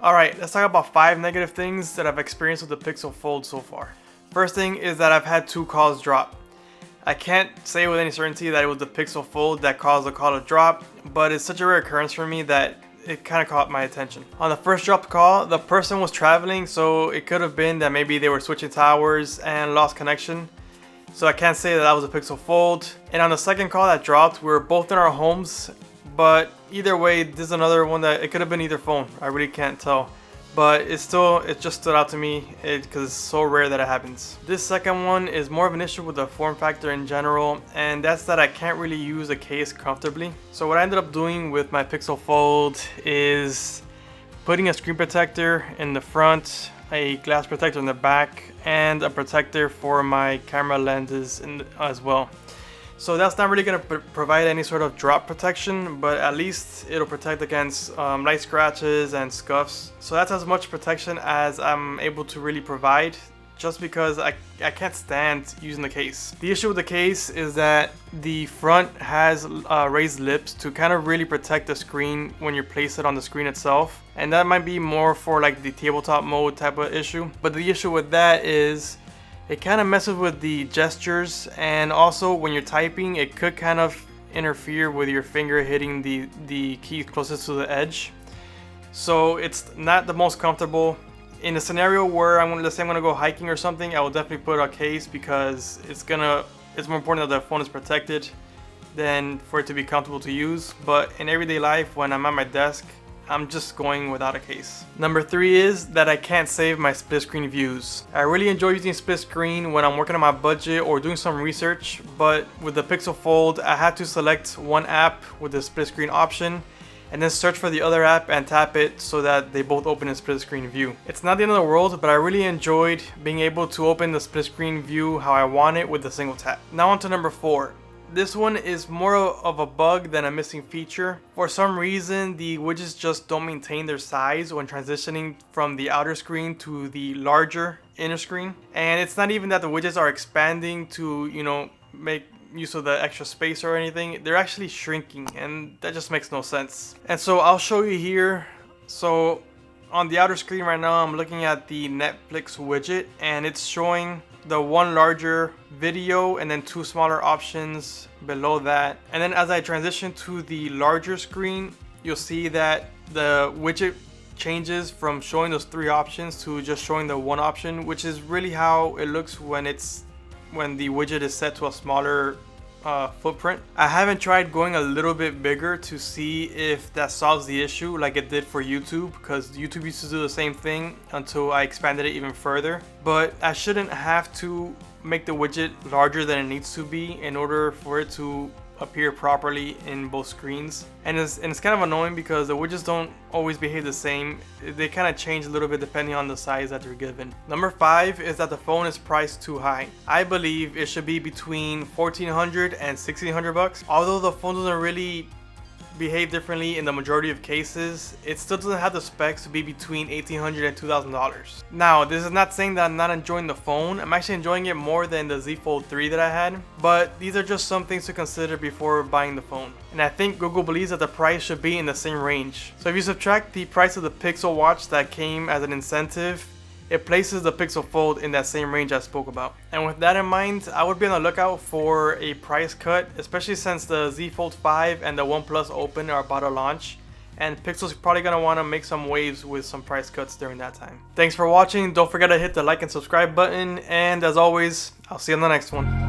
Alright, let's talk about 5 negative things that I've experienced with the Pixel Fold so far. First thing is that I've had 2 calls drop. I can't say with any certainty that it was the Pixel Fold that caused the call to drop, but it's such a rare occurrence for me that it kind of caught my attention. On the first dropped call, the person was traveling, so it could have been that maybe they were switching towers and lost connection. So I can't say that that was a Pixel Fold. And on the second call that dropped, we were both in our homes, but either way, this is another one that it could have been either phone. I really can't tell. But it just stood out to me because it's so rare that it happens. This second one is more of an issue with the form factor in general, and that's that I can't really use a case comfortably. So what I ended up doing with my Pixel Fold is putting a screen protector in the front, a glass protector in the back, and a protector for my camera lenses as well. So that's not really going to provide any sort of drop protection, but at least it'll protect against light scratches and scuffs. So that's as much protection as I'm able to really provide, just because I can't stand using the case. The issue with the case is that the front has raised lips to kind of really protect the screen when you place it on the screen itself. And that might be more for like the tabletop mode type of issue. But the issue with that is it kind of messes with the gestures, and also when you're typing, it could kind of interfere with your finger hitting the key closest to the edge. So it's not the most comfortable. In a scenario where let's say I'm gonna go hiking or something, I will definitely put a case because it's more important that the phone is protected than for it to be comfortable to use. But in everyday life, when I'm at my desk, I'm just going without a case. Number 3 is that I can't save my split screen views. I really enjoy using split screen when I'm working on my budget or doing some research, but with the Pixel Fold, I had to select one app with the split screen option and then search for the other app and tap it so that they both open in split screen view. It's not the end of the world, but I really enjoyed being able to open the split screen view how I want it with a single tap. Now on to number 4. This one is more of a bug than a missing feature. For some reason, the widgets just don't maintain their size when transitioning from the outer screen to the larger inner screen. And it's not even that the widgets are expanding to, make use of the extra space or anything. They're actually shrinking, and that just makes no sense. And so I'll show you here. So on the outer screen right now, I'm looking at the Netflix widget, and it's showing the one larger video and then 2 smaller options below that. And then as I transition to the larger screen, you'll see that the widget changes from showing those 3 options to just showing the 1 option, which is really how it looks when the widget is set to a smaller footprint. I haven't tried going a little bit bigger to see if that solves the issue like it did for YouTube, because YouTube used to do the same thing until I expanded it even further. But I shouldn't have to make the widget larger than it needs to be in order for it to appear properly in both screens. And it's kind of annoying because the widgets don't always behave the same. They kind of change a little bit depending on the size that they're given. Number 5 is that the phone is priced too high. I believe it should be between $1,400 and $1,600. Although the phone doesn't really behave differently in the majority of cases, it still doesn't have the specs to be between $1,800 and $2,000. Now, this is not saying that I'm not enjoying the phone. I'm actually enjoying it more than the Z Fold 3 that I had, but these are just some things to consider before buying the phone. And I think Google believes that the price should be in the same range. So if you subtract the price of the Pixel Watch that came as an incentive, it places the Pixel Fold in that same range I spoke about. And with that in mind, I would be on the lookout for a price cut, especially since the Z Fold 5 and the OnePlus Open are about to launch, and Pixel's probably going to want to make some waves with some price cuts during that time. Thanks for watching. Don't forget to hit the like and subscribe button, and as always, I'll see you on the next one.